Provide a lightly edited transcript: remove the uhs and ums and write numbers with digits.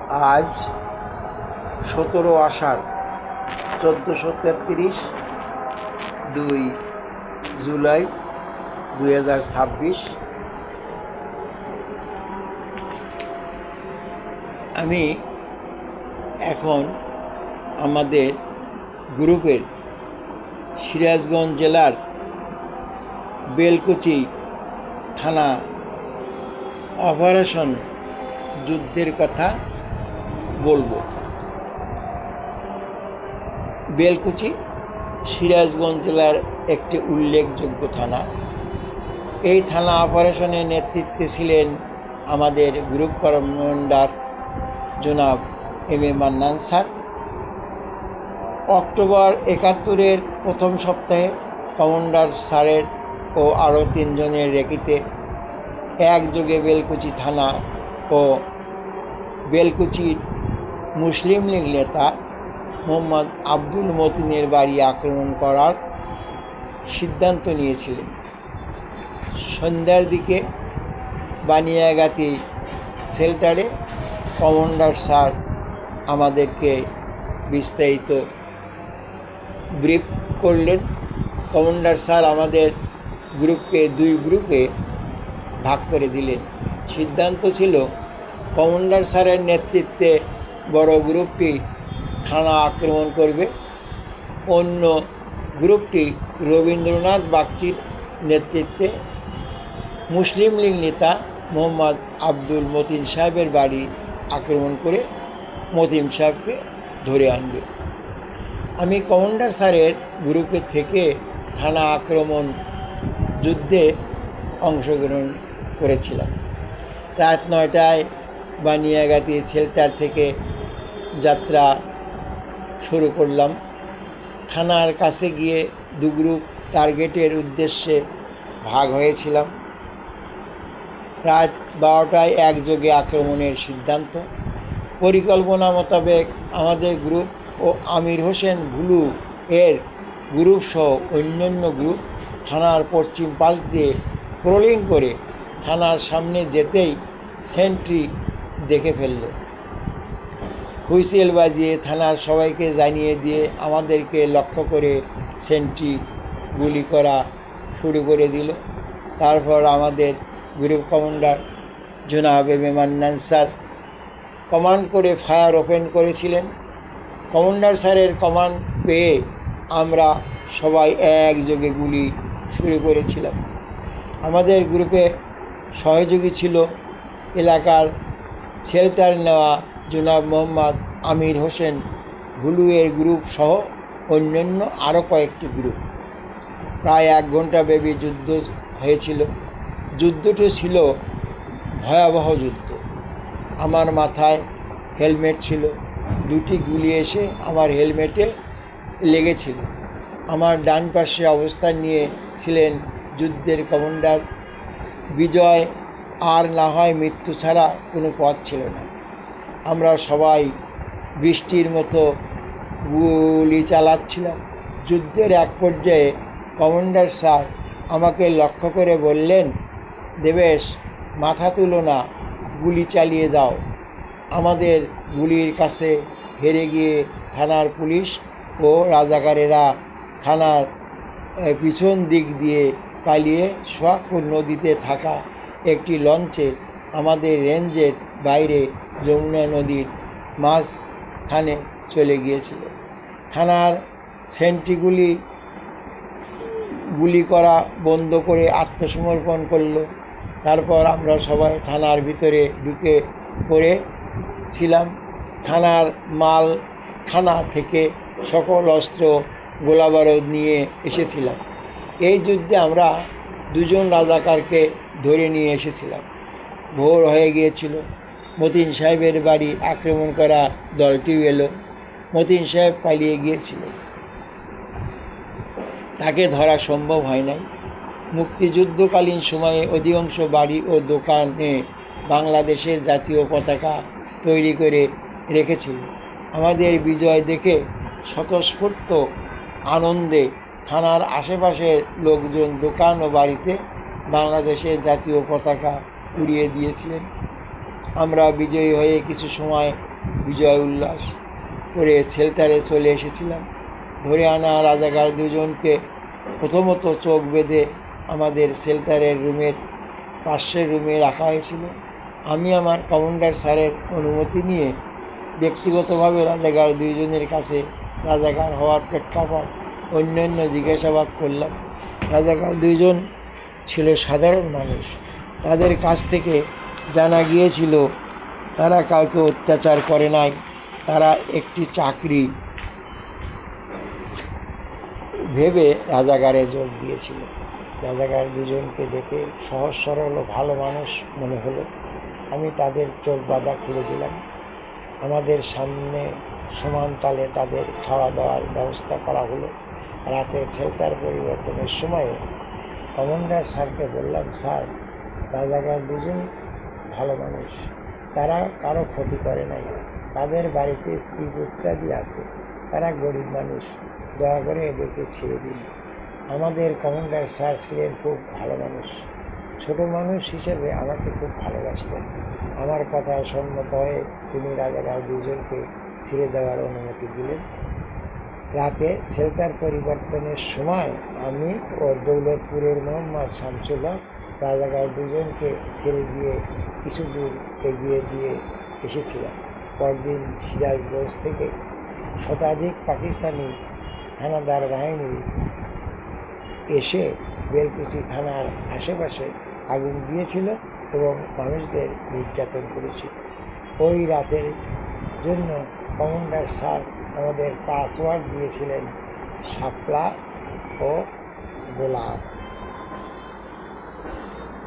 আজ 17 আষাঢ় 1433 2 জুলাই 2026। আমি এখন আমাদের গ্রুপের সিরাজগঞ্জ জেলার বেলকুচি থানা অপারেশন যুদ্ধের কথা বলবো। বেলকুচি সিরাজগঞ্জ জেলার একটি উল্লেখযোগ্য থানা। এই থানা অপারেশনের নেতৃত্বে ছিলেন আমাদের গ্রুপ কমান্ডার জনাব M A Mannan sir. October 71-এর প্রথম সপ্তাহে কমান্ডার স্যারের ও আরও 3 জনের রেকিতে একযোগে বেলকুচি থানা ও বেলকুচির মুসলিম লীগ নেতা মোহাম্মদ আব্দুল মতিনের বাড়ি আক্রমণ করার সিদ্ধান্ত নিয়েছিলেন। সন্ধ্যার দিকে বানিয়াগাতি শেল্টারে কমান্ডার স্যার আমাদেরকে বিস্তারিত ব্রিফ করলেন। কমান্ডার স্যার আমাদের গ্রুপকে 2 গ্রুপে ভাগ করে দিলেন। সিদ্ধান্ত ছিল কমান্ডার স্যারের নেতৃত্বে বড় গ্রুপটি থানা আক্রমণ করবে, অন্য গ্রুপটি রবীন্দ্রনাথ বাগচির নেতৃত্বে মুসলিম লীগ নেতা মোহাম্মদ আব্দুল মতিন সাহেবের বাড়ি আক্রমণ করে মতিন সাহেবকে ধরে আনবে। আমি কমান্ডার স্যারের গ্রুপে থেকে থানা আক্রমণ যুদ্ধে অংশগ্রহণ করেছিলাম। রাত 9টায় বানিয়াগাতি শেল্টার থেকে যাত্রা শুরু করলাম। থানার কাছে গিয়ে 2 গ্রুপ টার্গেটের উদ্দেশ্যে ভাগ হয়েছিলাম। রাত 12টায় একযোগে আক্রমণের সিদ্ধান্ত। পরিকল্পনা মোতাবেক আমাদের গ্রুপ ও আমির হোসেন ভুলু এর গ্রুপ সহ অন্যান্য গ্রুপ থানার পশ্চিম পাশ দিয়ে ক্রলিং করে থানার সামনে যেতেই সেন্ট্রি দেখে ফেলল। হুইসেল বাজিয়ে থানার সবাইকে জানিয়ে দিয়ে আমাদেরকে লক্ষ্য করে সেন্ট্রি গুলি করা শুরু করে দিল। তারপর আমাদের গ্রুপ কমান্ডার জনাব M A Mannan sir command করে ফায়ার ওপেন করেছিলেন। কমান্ডার স্যারের কমান্ড পেয়ে আমরা সবাই একযোগে গুলি শুরু করেছিলাম। আমাদের গ্রুপে সহযোগী ছিল এলাকার শেল্টার নেওয়া জনাব মোহাম্মদ আমির হোসেন ভুলুয়ের গ্রুপ সহ অন্যান্য আরও কয়েকটি গ্রুপ। প্রায় 1 ঘন্টা ব্যাপী যুদ্ধ হয়েছিল। যুদ্ধটি ছিল ভয়াবহ যুদ্ধ। আমার মাথায় হেলমেট ছিল, 2টি গুলি এসে আমার হেলমেটে লেগেছিল। আমার ডান পাশে অবস্থান নিয়ে ছিলেন যুদ্ধের কমান্ডার বিজয়। আর না হয় মৃত্যু ছাড়া কোনো পথ ছিল না। আমরা সবাই বৃষ্টির মতো গুলি চালাচ্ছিলাম। যুদ্ধের এক পর্যায়ে কমান্ডার স্যার আমাকে লক্ষ্য করে বললেন, দেবেশ, মাথা তুলো না, গুলি চালিয়ে যাও। আমাদের গুলির কাছে হেরে গিয়ে থানার পুলিশ ও রাজাকারেরা থানার পিছন দিক দিয়ে পালিয়ে সোহাগপুর নদীতে থাকা একটি লঞ্চে আমাদের রেঞ্জের বাইরে যমুনা নদীর মাঝখানে চলে গিয়েছিল। থানার সেন্ট্রিগুলি গুলি করা বন্ধ করে আত্মসমর্পণ করল। তারপর আমরা সবাই থানার ভিতরে ঢুকে পড়েছিলাম। থানার মালখানা থেকে সকল অস্ত্র গোলাবারুদ নিয়ে এসেছিলাম। এই যুদ্ধে আমরা 2 জন রাজাকারকে ধরে নিয়ে এসেছিলাম। ভোর হয়ে গিয়েছিল। মতিন সাহেবের বাড়ি আক্রমণ করা দলটিও এলো। মতিন সাহেব পালিয়ে গিয়েছিল, তাকে ধরা সম্ভব হয় নাই। মুক্তিযুদ্ধকালীন সময়ে অধিকাংশ বাড়ি ও দোকানে বাংলাদেশের জাতীয় পতাকা তৈরি করে রেখেছিল। আমাদের বিজয় দেখে স্বতঃস্ফূর্ত আনন্দে থানার আশেপাশের লোকজন দোকান ও বাড়িতে বাংলাদেশের জাতীয় পতাকা উড়িয়ে দিয়েছিলেন। আমরা বিজয়ী হয়ে কিছু সময় বিজয় উল্লাস করে শেল্টারে চলে এসেছিলাম। ধরে আনা রাজাকার দুজনকে প্রথমত চোখ বেঁধে আমাদের শেল্টারের রুমের পাশের রুমে রাখা হয়েছিল। আমি আমার কমান্ডার স্যারের অনুমতি নিয়ে ব্যক্তিগতভাবে রাজাকার দুইজনের কাছে রাজাকার হওয়ার প্রেক্ষাপট অন্যান্য জিজ্ঞাসাবাদ করলাম। রাজাকার দুইজন ছিল সাধারণ মানুষ। তাদের কাছ থেকে জানা গিয়েছিল তারা কাউকে অত্যাচার করে নাই, তারা একটি চাকরি ভেবে রাজাকারে যোগ দিয়েছিল। রাজাকার দুজনকে দেখে সহজ সরল ও ভালো মানুষ মনে হলো। আমি তাদের চোখ বাঁধা খুলে দিলাম। আমাদের সামনে সমান তালে তাদের খাওয়া দাওয়ার ব্যবস্থা করা হলো। রাতে শেল্টার পরিবর্তনের সময়ে কমান্ডার স্যারকে বললাম, স্যার, রাজাকার দুজন ভালো মানুষ, তারা কারো ক্ষতি করে নাই, তাদের বাড়িতে স্ত্রী পুত্রাদি আছে, তারা গরিব মানুষ, দয়া করে এদেরকে ছেড়ে দিন। আমাদের কমান্ডার স্যার ছিলেন খুব ভালো মানুষ। ছোট মানুষ হিসেবে আমাকে খুব ভালোবাসতেন। আমার কথায় সম্মত হয়ে তিনি রাজাকার দুজনকে ছেড়ে দেওয়ার অনুমতি দিলেন। রাতে শেল্টার পরিবর্তনের সময় আমি ও দৌলতপুরের মোহাম্মদ শামসুল্লাহ রাজাকার দুজনকে ছেড়ে দিয়ে কিছু দূর এগিয়ে দিয়ে এসেছিলাম। পরদিন সিরাজগঞ্জ থেকে শতাধিক পাকিস্তানি হানাদার বাহিনী এসে বেলকুচি থানার আশেপাশে আগুন দিয়েছিল এবং মানুষদের নির্যাতন করেছিল। ওই রাতের জন্য কমান্ডার স্যার আমাদের পাসওয়ার্ড দিয়েছিলেন শাপলা ও গোলাপ।